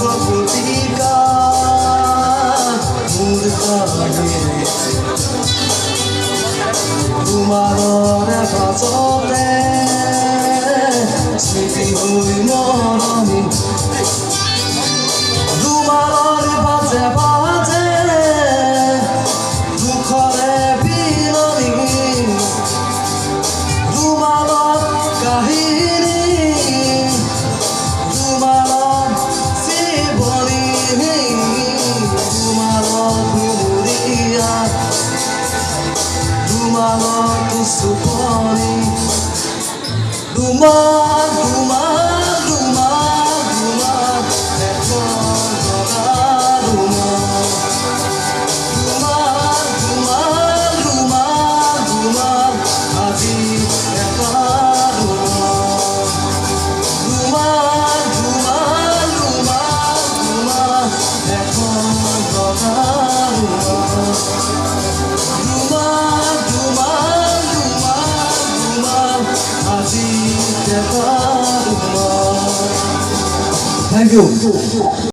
প্রকৃতিকা তোমারে ভাজতে স্মৃতি হই মরমি তোমার বাজে বাজে দুখরে বিননি তোমার কাহিনী তোমার জীবনী তোমার ঘুরিয়া তোমার সুপনি তোমার তোমার তোমার তোমার এখন তোমার তোমার তোমার তোমার তোমার আজি একার তোমার তোমার তোমার তোমার এখন তোমার তোমার তোমার তোমার তোমার আজি একার Thank you.